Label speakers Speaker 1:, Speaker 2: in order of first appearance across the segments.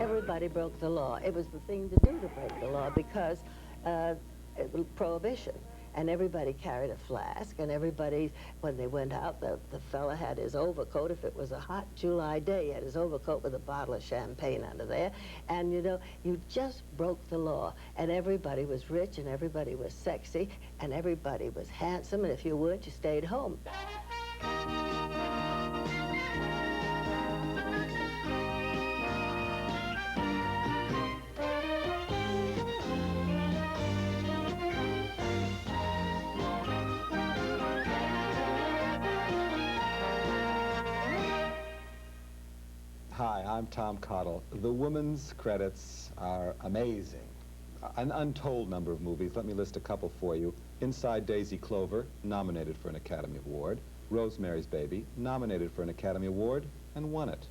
Speaker 1: Everybody broke the law. It was the thing to do to break the law because it was prohibition. And everybody carried a flask, and everybody, when they went out, the fella had his overcoat. If it was a hot July day, he had his overcoat with a bottle of champagne under there. And, you know, you just broke the law. And everybody was rich, and everybody was sexy, and everybody was handsome, and if you weren't, you stayed home.
Speaker 2: Hi, I'm Tom Cottle. The woman's credits are amazing. An untold number of movies. Let me list a couple for you. Inside Daisy Clover, nominated for an Academy Award. Rosemary's Baby, nominated for an Academy Award and won it.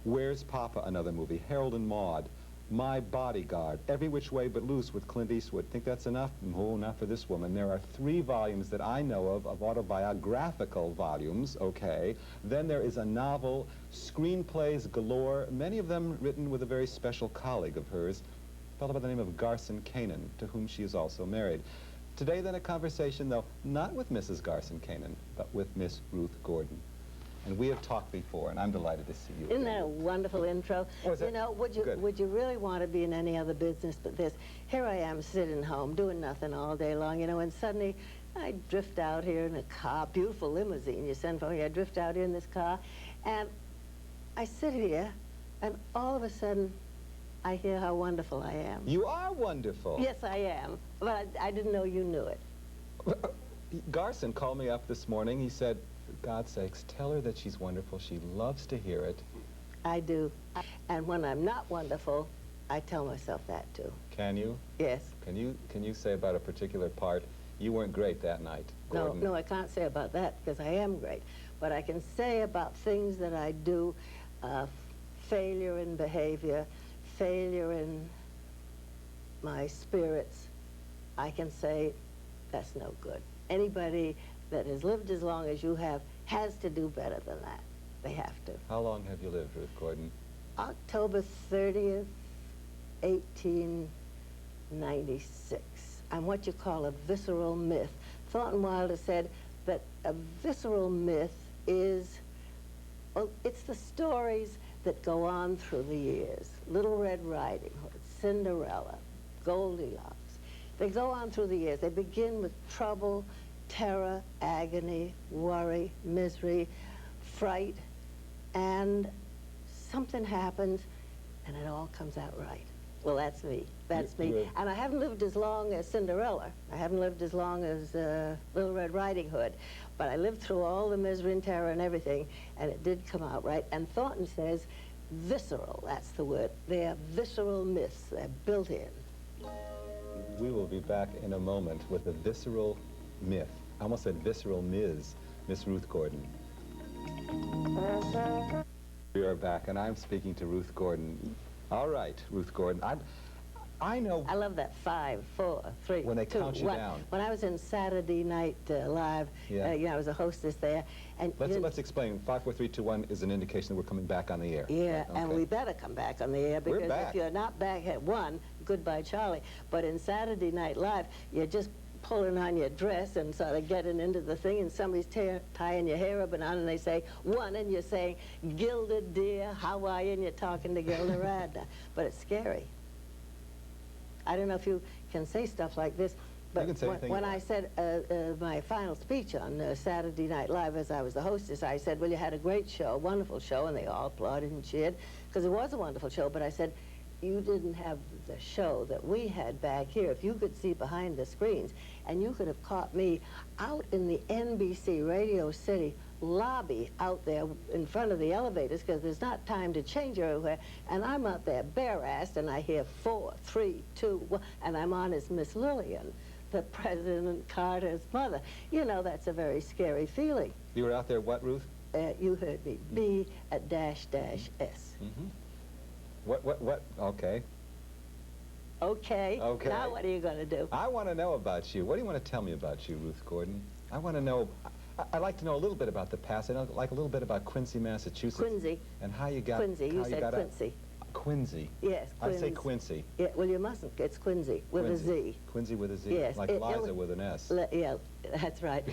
Speaker 2: Where's Papa, another movie. Harold and Maude. My Bodyguard, Every Which Way But Loose with Clint Eastwood. Think that's enough? No, not for this woman. There are 3 volumes that I know of autobiographical volumes, okay. Then there is a novel, screenplays galore, many of them written with a very special colleague of hers, a fellow by the name of Garson Kanin, to whom she is also married. Today, then, a conversation, though, not with Mrs. Garson Kanin, but with Miss Ruth Gordon. And we have talked before, and I'm delighted to see you.
Speaker 1: Isn't that a wonderful intro? You know, would you really want to be in any other business but this? Here I am sitting home doing nothing all day long, you know, and suddenly I drift out here in a car, beautiful limousine you send for me. I drift out here in this car, and I sit here, and all of a sudden I hear how wonderful I am.
Speaker 2: You are wonderful.
Speaker 1: Yes, I am, but I didn't know you knew it.
Speaker 2: Garson called me up this morning. He said, for God's sakes, tell her that she's wonderful. She loves to hear it.
Speaker 1: I do. And when I'm not wonderful, I tell myself that too.
Speaker 2: Can you?
Speaker 1: Yes.
Speaker 2: Can you say about a particular part, you weren't great that night, Gordon?
Speaker 1: No, I can't say about that because I am great. But I can say about things that I do, failure in behavior, failure in my spirits, I can say that's no good. Anybody that has lived as long as you have has to do better than that. They have to.
Speaker 2: How long have you lived, Ruth Gordon?
Speaker 1: October 30th, 1896. I'm what you call a visceral myth. Thornton Wilder said that a visceral myth is, well, it's the stories that go on through the years. Little Red Riding Hood, Cinderella, Goldilocks. They go on through the years. They begin with trouble, terror, agony, worry, misery, fright, and something happens, and it all comes out right. Well, that's me. That's me. And I haven't lived as long as Cinderella. I haven't lived as long as Little Red Riding Hood. But I lived through all the misery and terror and everything, and it did come out right. And Thornton says, visceral, that's the word. They're visceral myths. They're built in.
Speaker 2: We will be back in a moment with a visceral myth. I almost said visceral Miss Ruth Gordon. We are back, and I'm speaking to Ruth Gordon. All right, Ruth Gordon. I know.
Speaker 1: I love that 5, 4, 3,
Speaker 2: when they
Speaker 1: 2,
Speaker 2: count you
Speaker 1: 1.
Speaker 2: down.
Speaker 1: When I was in Saturday Night Live,
Speaker 2: yeah.
Speaker 1: You know, I was a hostess there. And
Speaker 2: let's explain. 5, 4, 3, 2, 1 is an indication that we're coming back on the air.
Speaker 1: Yeah,
Speaker 2: right? Okay.
Speaker 1: and we better come back on the air because if you're not back at 1, goodbye, Charlie. But in Saturday Night Live, you're just pulling on your dress and sort of getting into the thing, and somebody's tying your hair up and on, and they say 1, and you're saying, Gilda, dear, how are you? And you're talking to Gilda Radner. But it's scary. I don't know if you can say stuff like this, but when I said my final speech on Saturday Night Live as I was the hostess, I said, well, you had a great show, wonderful show, and they all applauded and cheered, because it was a wonderful show, but I said, you didn't have the show that we had back here. If you could see behind the screens, and you could have caught me out in the NBC Radio City lobby out there in front of the elevators, because there's not time to change everywhere, and I'm out there bare-assed, and I hear 4, 3, 2, 1, and I'm on as Miss Lillian, the President Carter's mother. You know, that's a very scary feeling.
Speaker 2: You were out there what, Ruth?
Speaker 1: You heard me. B -- S.
Speaker 2: Mm-hmm. What? Okay.
Speaker 1: Okay.
Speaker 2: Okay.
Speaker 1: Now what are you going to do?
Speaker 2: I want to know about you. What do you want to tell me about you, Ruth Gordon? I want to know, I'd like to know a little bit about the past. I'd like a little bit about Quincy, Massachusetts.
Speaker 1: Quincy.
Speaker 2: And how you got...
Speaker 1: Quincy. You said Quincy.
Speaker 2: Quincy.
Speaker 1: Yes,
Speaker 2: I say Quincy.
Speaker 1: Yeah, well, you mustn't. It's Quincy with a Z.
Speaker 2: Quincy with a Z.
Speaker 1: Yes.
Speaker 2: Like Liza with an S.
Speaker 1: Yeah, that's right.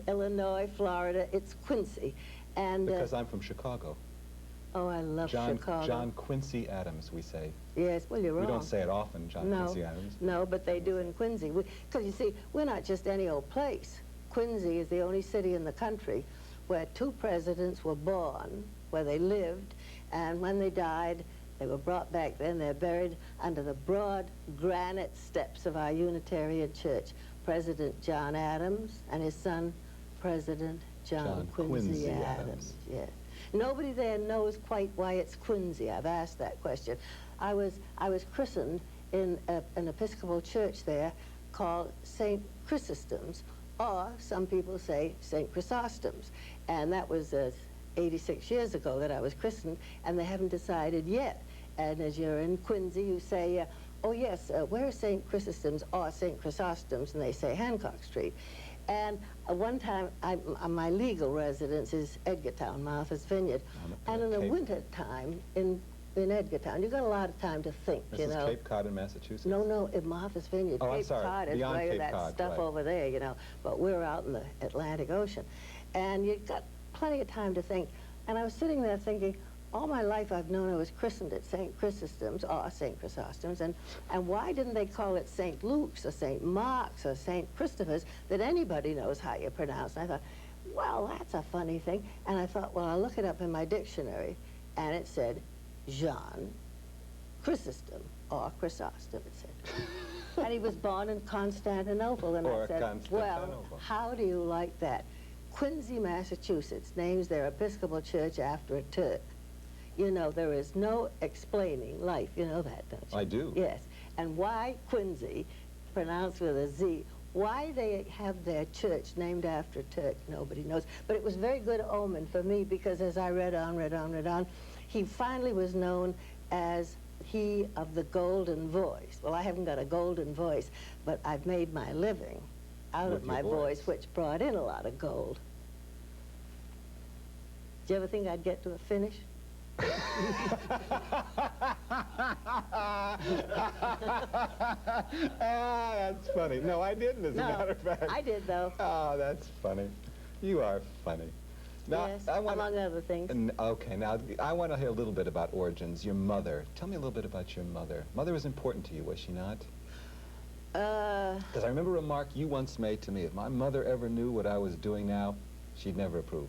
Speaker 1: Illinois, Florida, it's Quincy. And
Speaker 2: because I'm from Chicago.
Speaker 1: Oh, I love Chicago.
Speaker 2: John Quincy Adams, we say.
Speaker 1: Yes, well, you're wrong.
Speaker 2: We don't say it often, John Quincy Adams.
Speaker 1: No, but they do in Quincy. Because, you see, we're not just any old place. Quincy is the only city in the country where 2 presidents were born, where they lived, and when they died, they were brought back then. They're buried under the broad granite steps of our Unitarian Church. President John Adams and his son, President John Quincy Adams. Yes. Nobody there knows quite why it's Quincy. I've asked that question. I was christened in an Episcopal church there called St. Chrysostom's, or some people say St. Chrysostom's. And that was 86 years ago that I was christened, and they haven't decided yet. And as you're in Quincy, you say, oh yes, where's St. Chrysostom's or St. Chrysostom's? And they say Hancock Street. And one time, my legal residence is Edgartown, Martha's Vineyard. And in the winter time in Edgartown, you've got a lot of time to think,
Speaker 2: This is Cape Cod in Massachusetts?
Speaker 1: No, in Martha's Vineyard.
Speaker 2: Oh,
Speaker 1: Cape Cod is
Speaker 2: beyond
Speaker 1: where
Speaker 2: Cape
Speaker 1: that
Speaker 2: Cod,
Speaker 1: stuff over there, you know. But we're out in the Atlantic Ocean. And you've got plenty of time to think. And I was sitting there thinking, all my life I've known I was christened at St. Chrysostom's or St. Chrysostom's, and why didn't they call it St. Luke's or St. Mark's or St. Christopher's that anybody knows how you pronounce? And I thought, well, that's a funny thing. And I thought, well, I'll look it up in my dictionary. And it said, John Chrysostom or Chrysostom, it said. And he was born in Constantinople. And I said, well, how do you like that? Quincy, Massachusetts names their Episcopal church after a Turk. You know, there is no explaining life. You know that, don't you?
Speaker 2: I do.
Speaker 1: Yes. And why Quincy, pronounced with a Z, why they have their church named after Turk, nobody knows. But it was very good omen for me because as I read on, he finally was known as he of the golden voice. Well, I haven't got a golden voice, but I've made my living out of my voice, which brought in a lot of gold. Did you ever think I'd get to a finish?
Speaker 2: That's funny. No, I didn't, as a matter of fact.
Speaker 1: I did, though.
Speaker 2: Oh, that's funny. You are funny. Now,
Speaker 1: yes, among other things.
Speaker 2: Okay, now, I want to hear a little bit about origins. Your mother. Tell me a little bit about your mother. Mother was important to you, was she not? Because I remember a remark you once made to me. If my mother ever knew what I was doing now, she'd never approve.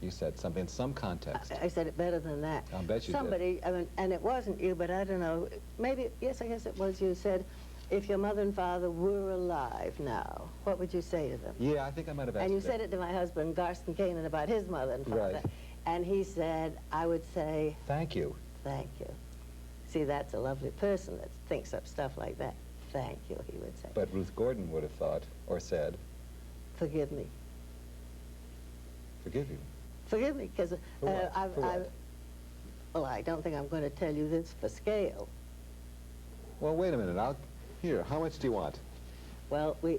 Speaker 2: You said something in some context.
Speaker 1: I said it better than that.
Speaker 2: I'll bet you
Speaker 1: Somebody, did. I mean, and it wasn't you, but I don't know. Maybe, yes, I guess it was you, said, if your mother and father were alive now, what would you say to them?
Speaker 2: Yeah, I think I might have asked
Speaker 1: And you said it to my husband, Garston Canaan, about his mother and father.
Speaker 2: Right.
Speaker 1: And he said, I would say...
Speaker 2: Thank you.
Speaker 1: Thank you. See, that's a lovely person that thinks up stuff like that. Thank you, he would say.
Speaker 2: But Ruth Gordon would have thought, or said...
Speaker 1: Forgive me.
Speaker 2: Forgive you?
Speaker 1: Forgive me, because well, I don't think I'm going to tell you this for scale.
Speaker 2: Well, wait a minute. Here, how much do you want?
Speaker 1: Well, we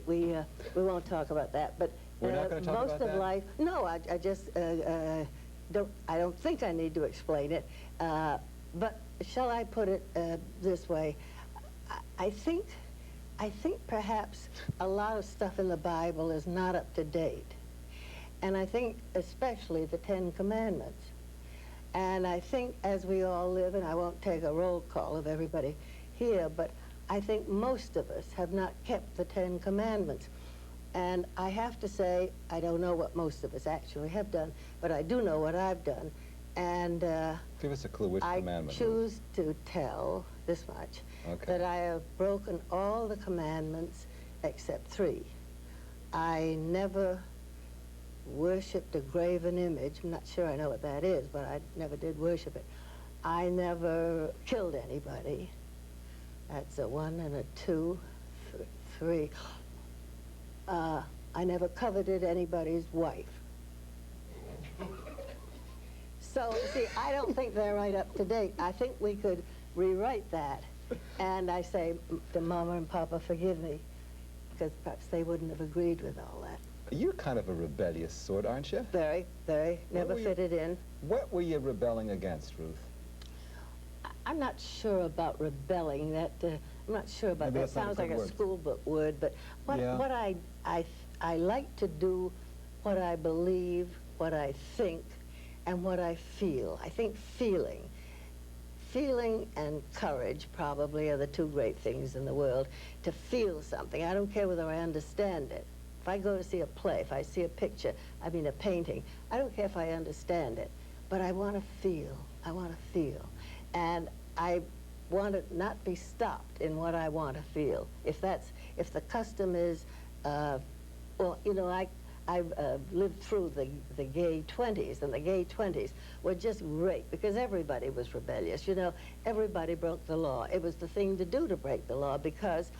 Speaker 1: won't talk about that, but
Speaker 2: we're not going to talk
Speaker 1: most
Speaker 2: about
Speaker 1: of life. No, I just I don't think I need to explain it. But shall I put it this way? I think perhaps a lot of stuff in the Bible is not up to date. And I think especially the 10 Commandments. And I think as we all live, and I won't take a roll call of everybody here, but I think most of us have not kept the 10 Commandments. And I have to say, I don't know what most of us actually have done, but I do know what I've done. And
Speaker 2: give us a clue which commandment.
Speaker 1: I choose to tell this much, that I have broken all the commandments except 3. I never worshipped a graven image. I'm not sure I know what that is, but I never did worship it. I never killed anybody. That's a 1 and a 2, 3. I never coveted anybody's wife. So, see, I don't think they're right up to date. I think we could rewrite that. And I say to Mama and Papa, forgive me, because perhaps they wouldn't have agreed with all that.
Speaker 2: You're kind of a rebellious sort, aren't you?
Speaker 1: Very, very. Never fitted in.
Speaker 2: What were you rebelling against, Ruth?
Speaker 1: I'm not sure about rebelling. I'm not sure about
Speaker 2: Maybe
Speaker 1: that.
Speaker 2: that's not a
Speaker 1: Sounds like
Speaker 2: good
Speaker 1: a
Speaker 2: word.
Speaker 1: school book word, but
Speaker 2: Yeah.
Speaker 1: what I like to do what I believe, what I think, and what I feel. I think feeling and courage probably are the two great things in the world. To feel something, I don't care whether I understand it. If I go to see a play, if I see a picture, I mean a painting, I don't care if I understand it, but I want to feel. I want to feel. And I want to not be stopped in what I want to feel. If the custom is, well, you know, I've lived through the gay 20s, and the gay 20s were just great because everybody was rebellious. You know, everybody broke the law. It was the thing to do to break the law because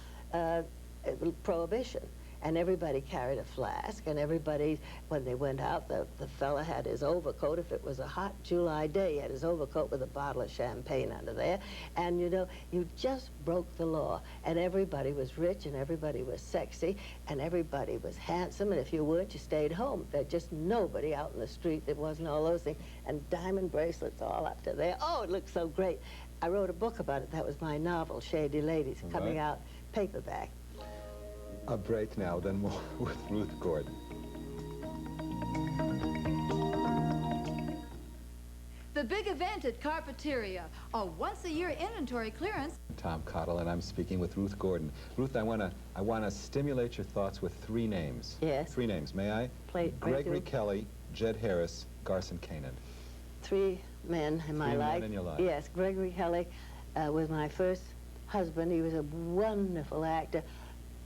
Speaker 1: prohibition. And everybody carried a flask, and everybody, when they went out, the fella had his overcoat. If it was a hot July day, he had his overcoat with a bottle of champagne under there. And, you know, you just broke the law. And everybody was rich, and everybody was sexy, and everybody was handsome. And if you weren't, you stayed home. There's just nobody out in the street that wasn't all those things. And diamond bracelets all up to there. Oh, it looked so great. I wrote a book about it. That was my novel, Shady Ladies, coming out paperback.
Speaker 2: A break now, then more with Ruth Gordon.
Speaker 3: The big event at Carpeteria, a once-a-year inventory clearance.
Speaker 2: Tom Cottle, and I'm speaking with Ruth Gordon. Ruth, I wanna stimulate your thoughts with three names.
Speaker 1: Yes.
Speaker 2: Three names, may I? Gregory Kelly, Jed Harris, Garson Kanin.
Speaker 1: Three men in my life.
Speaker 2: Three men in your life.
Speaker 1: Yes, Gregory Kelly was my first husband. He was a wonderful actor.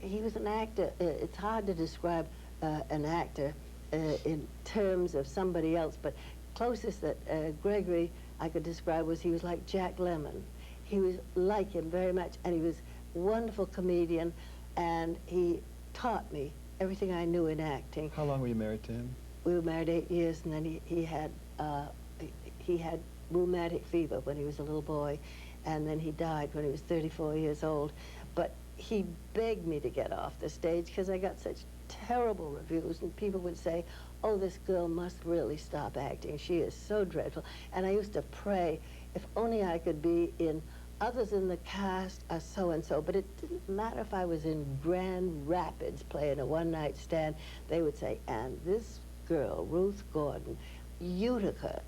Speaker 1: He was an actor. It's hard to describe an actor in terms of somebody else, but closest that Gregory I could describe was he was like Jack Lemmon. He was like him very much, and he was a wonderful comedian, and he taught me everything I knew in acting.
Speaker 2: How long were you married to him?
Speaker 1: We were married 8 years, and then he had rheumatic fever when he was a little boy, and then he died when he was 34 years old. But he begged me to get off the stage because I got such terrible reviews, and people would say, oh, this girl must really stop acting. She is so dreadful. And I used to pray, if only I could be in others in the cast are so-and-so, but it didn't matter if I was in Grand Rapids playing a one-night stand. They would say, and this girl, Ruth Gordon, Utica,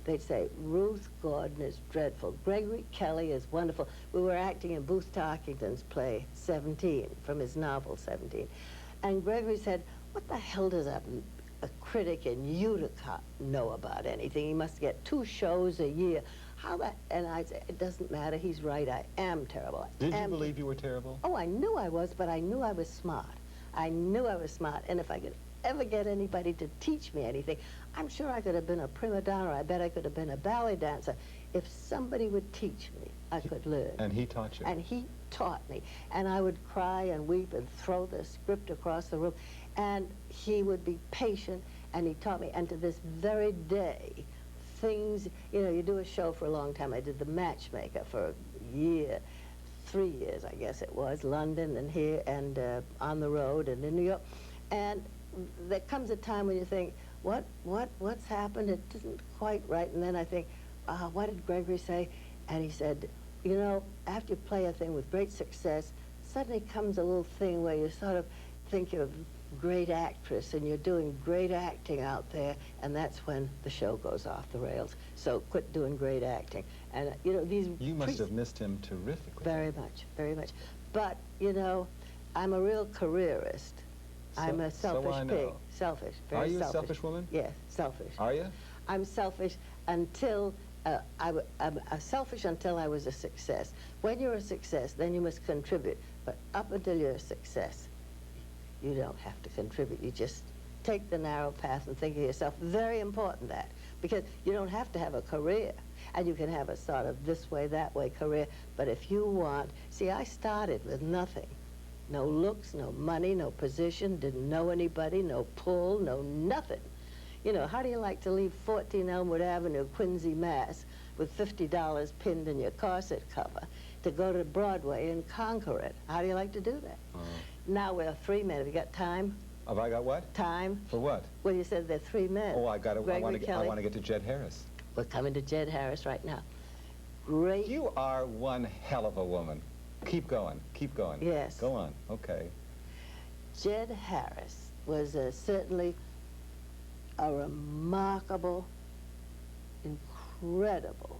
Speaker 1: they'd say, Ruth Gordon is dreadful. Gregory Kelly is wonderful. We were acting in Booth Tarkington's play, 17, from his novel, 17. And Gregory said, what the hell does a critic in Utica know about anything? He must get 2 shows a year. How that? And I'd say, it doesn't matter. He's right. I am terrible.
Speaker 2: Did you believe you were terrible?
Speaker 1: Oh, I knew I was, but I knew I was smart. I knew I was smart. And if I could ever get anybody to teach me anything, I'm sure I could have been a prima donna. I bet I could have been a ballet dancer. If somebody would teach me, I could learn.
Speaker 2: And he taught you?
Speaker 1: And he taught me. And I would cry and weep and throw the script across the room. And he would be patient, and he taught me. And to this very day, things, you know, you do a show for a long time. I did The Matchmaker for a year, 3 years, I guess it was, London and here and on the road and in New York. And there comes a time when you think, what's happened? It isn't quite right. And then I think, what did Gregory say? And he said, you know, after you play a thing with great success, suddenly comes a little thing where you sort of think you're a great actress and you're doing great acting out there, and that's when the show goes off the rails. So quit doing great acting. And, you know, these...
Speaker 2: You must have missed him terrifically.
Speaker 1: Very much, very much. But, you know, I'm a real careerist. I'm a selfish pig. Selfish, very selfish.
Speaker 2: Are you a selfish woman?
Speaker 1: Yes, selfish.
Speaker 2: Are you?
Speaker 1: I'm selfish until... I'm selfish until I was a success. When you're a success, then you must contribute. But up until you're a success, you don't have to contribute. You just take the narrow path and think of yourself. Very important, that. Because you don't have to have a career. And you can have a sort of this way, that way career. But if you want... See, I started with nothing. No looks, no money, no position, didn't know anybody, no pull, no nothing. You know, how do you like to leave 14 Elmwood Avenue, Quincy, Mass, with $50 pinned in your corset cover to go to Broadway and conquer it? How do you like to do that? Now we're 3 men. Have you got time?
Speaker 2: Have I got what?
Speaker 1: Time.
Speaker 2: For what?
Speaker 1: Well, you said there are 3 men.
Speaker 2: Oh, I want to
Speaker 1: Kelly.
Speaker 2: get to Jed Harris.
Speaker 1: We're coming to Jed Harris right now. great...
Speaker 2: You are one hell of a woman. Keep going, keep going.
Speaker 1: Yes.
Speaker 2: Go on, okay.
Speaker 1: Jed Harris was certainly a remarkable, incredible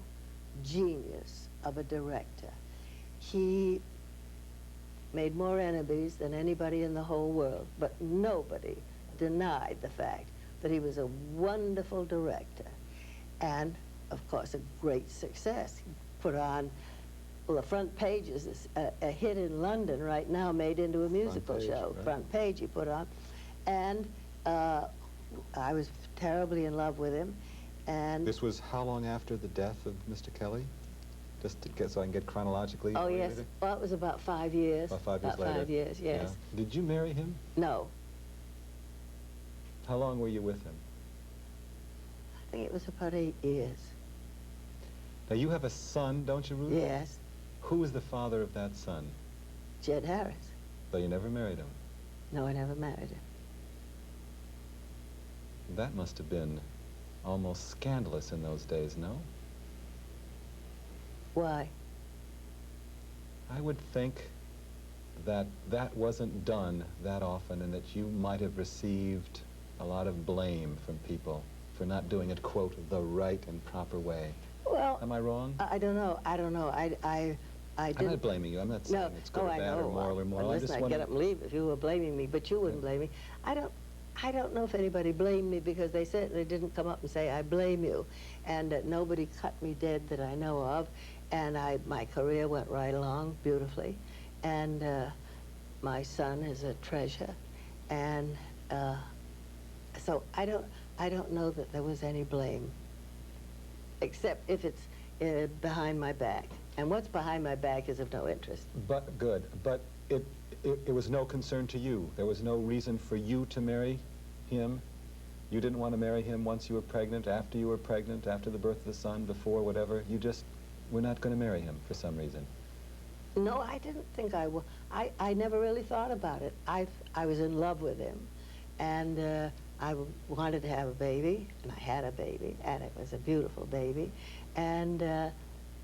Speaker 1: genius of a director. He made more enemies than anybody in the whole world, but nobody denied the fact that he was a wonderful director and, of course, a great success. He put on, well, the Front Page is a hit in London right now, made into a musical show.
Speaker 2: Right.
Speaker 1: Front Page he put on. And I was terribly in love with him. And
Speaker 2: This was how long after the death of Mr. Kelly? Just to get, so I can get chronologically.
Speaker 1: oh, yes.
Speaker 2: oriented?
Speaker 1: Well, it was about 5 years.
Speaker 2: About 5 years later.
Speaker 1: 5 years, yes.
Speaker 2: Yeah. Did you marry him?
Speaker 1: No.
Speaker 2: How long were you with him?
Speaker 1: I think it was about 8 years.
Speaker 2: Now, you have a son, don't you, Ruth?
Speaker 1: Yes.
Speaker 2: Who is the father of that son?
Speaker 1: Jed Harris.
Speaker 2: Though you never married him.
Speaker 1: No, I never married him.
Speaker 2: That must have been almost scandalous in those days, no?
Speaker 1: Why?
Speaker 2: I would think that that wasn't done that often and that you might have received a lot of blame from people for not doing it, quote, the right and proper way.
Speaker 1: Well,
Speaker 2: Am I wrong?
Speaker 1: I don't know. I don't know. I
Speaker 2: I'm
Speaker 1: didn't...
Speaker 2: not blaming you. I'm not saying
Speaker 1: No.
Speaker 2: it's good
Speaker 1: Oh,
Speaker 2: or
Speaker 1: I
Speaker 2: bad
Speaker 1: know.
Speaker 2: or moral or moral.
Speaker 1: Well,
Speaker 2: I
Speaker 1: listen,
Speaker 2: just
Speaker 1: I'd
Speaker 2: wonder...
Speaker 1: get up and leave if you were blaming me, but you wouldn't blame me. I don't know if anybody blamed me, because they didn't come up and say, I blame you. And nobody cut me dead that I know of. And my career went right along beautifully. And my son is a treasure. And so I don't know that there was any blame, except if it's behind my back. And what's behind my back is of no interest.
Speaker 2: But good. But it was no concern to you. There was no reason for you to marry him. You didn't want to marry him once you were pregnant, after you were pregnant, after the birth of the son, before, whatever. You just were not going to marry him for some reason.
Speaker 1: No, I didn't think I would. I never really thought about it. I was in love with him, and I wanted to have a baby, and I had a baby, and it was a beautiful baby. And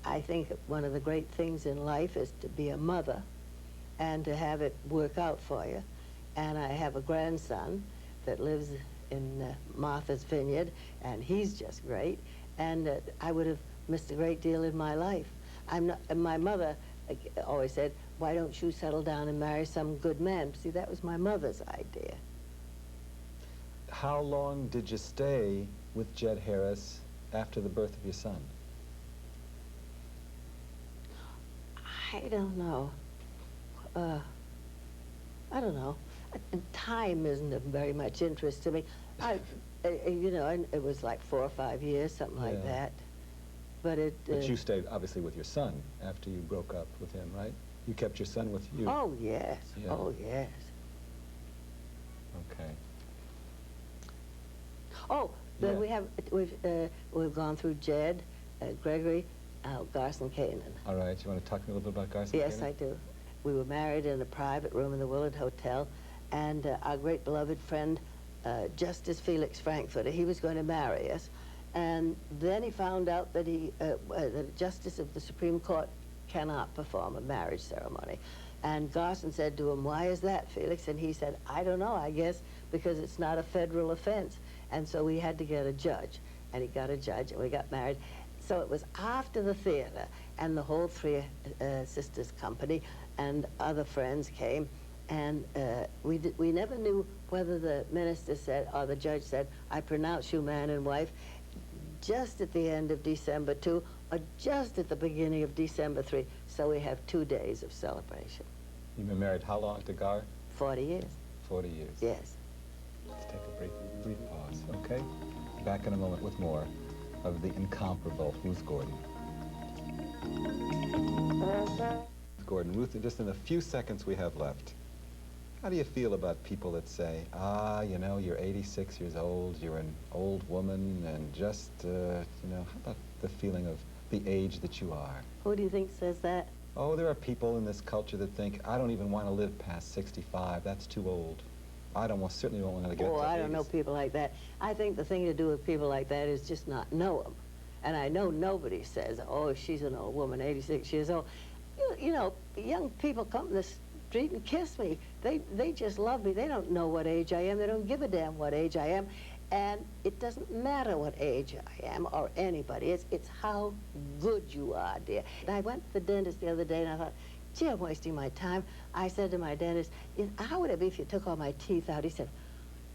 Speaker 1: I think one of the great things in life is to be a mother and to have it work out for you. And I have a grandson that lives in Martha's Vineyard, and he's just great. And I would have missed a great deal in my life. And my mother always said, why don't you settle down and marry some good man? See, that was my mother's idea.
Speaker 2: How long did you stay with Jed Harris after the birth of your son?
Speaker 1: I don't know. I don't know. Time isn't of very much interest to me. You know, it was like 4 or 5 years, something like that. But
Speaker 2: But you stayed, obviously, with your son after you broke up with him, right? You kept your son with you.
Speaker 1: Oh, yes.
Speaker 2: Yeah.
Speaker 1: Oh, yes.
Speaker 2: Okay.
Speaker 1: Oh, we've gone through Jed, Gregory, Garson Kanan.
Speaker 2: All right. You want to talk to me a little bit about Garson?
Speaker 1: Yes, I do. We were married in a private room in the Willard Hotel, and our great beloved friend, Justice Felix Frankfurter, he was going to marry us. And then he found out that the Justice of the Supreme Court cannot perform a marriage ceremony. And Garson said to him, why is that, Felix? And he said, I don't know, I guess because it's not a federal offense. And so we had to get a judge. And he got a judge, and we got married. So it was after the theater, and the whole Three Sisters Company and other friends came. And we never knew whether the minister said, or the judge said, I pronounce you man and wife, just at the end of December 2, or just at the beginning of December 3. So we have 2 days of celebration.
Speaker 2: You've been married how long to Gar?
Speaker 1: 40 years.
Speaker 2: 40 years.
Speaker 1: Yes.
Speaker 2: Let's take a brief pause, okay? Back in a moment with more of the incomparable Ruth Gordon. Ruth Gordon. Ruth, just in the few seconds we have left, how do you feel about people that say, you know, you're 86 years old, you're an old woman, and just, you know, how about the feeling of the age that you are?
Speaker 1: Who do you think says that?
Speaker 2: Oh, there are people in this culture that think, I don't even want to live past 65. That's too old. Certainly don't want to get to
Speaker 1: Oh, I
Speaker 2: 80s.
Speaker 1: don't know people like that. I think the thing to do with people like that is just not know them. And I know nobody says, oh, she's an old woman, 86 years old. You know, young people come in the street and kiss me. They just love me. They don't know what age I am. They don't give a damn what age I am. And it doesn't matter what age I am or anybody. It's how good you are, dear. And I went to the dentist the other day and I thought, gee, I'm wasting my time. I said to my dentist, how would it be if you took all my teeth out? He said,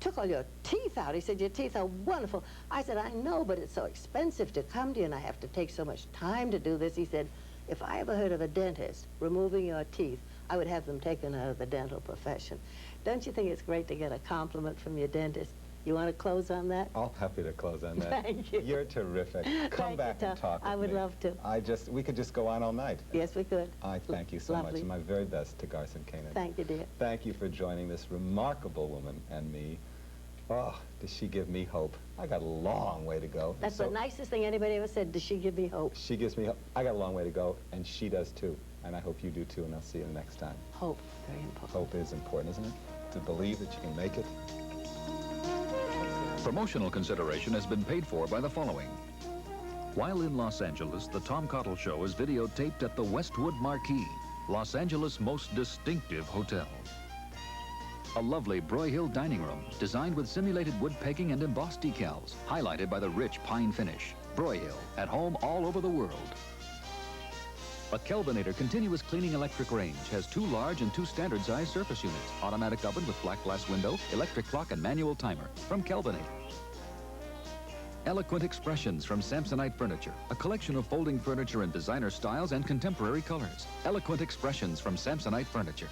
Speaker 1: took all your teeth out? He said, your teeth are wonderful. I said, I know, but it's so expensive to come to you and I have to take so much time to do this. He said, if I ever heard of a dentist removing your teeth, I would have them taken out of the dental profession. Don't you think it's great to get a compliment from your dentist? You want to close on that?
Speaker 2: I'll happy to close on that.
Speaker 1: Thank you.
Speaker 2: You're terrific. Come back and talk with me.
Speaker 1: I would love to.
Speaker 2: We could just go on all night.
Speaker 1: Yes, we could.
Speaker 2: I thank you so much, and my very best to Garson Kanin.
Speaker 1: Thank you, dear.
Speaker 2: Thank you for joining this remarkable woman and me. Oh, does she give me hope? I got a long way to go.
Speaker 1: That's the nicest thing anybody ever said. Does she give me hope?
Speaker 2: She gives me hope. I got a long way to go, and she does too. And I hope you do too, and I'll see you next time.
Speaker 1: Hope, very important.
Speaker 2: Hope is important, isn't it? To believe that you can make it.
Speaker 4: Promotional consideration has been paid for by the following. While in Los Angeles, the Tom Cottle Show is videotaped at the Westwood Marquis, Los Angeles' most distinctive hotel. A lovely Broyhill dining room, designed with simulated wood pegging and embossed decals, highlighted by the rich pine finish. Broyhill, at home all over the world. A Kelvinator continuous cleaning electric range has 2 large and 2 standard-sized surface units, automatic oven with black glass window, electric clock, and manual timer from Kelvinator. Eloquent Expressions from Samsonite Furniture, a collection of folding furniture in designer styles and contemporary colors. Eloquent Expressions from Samsonite Furniture.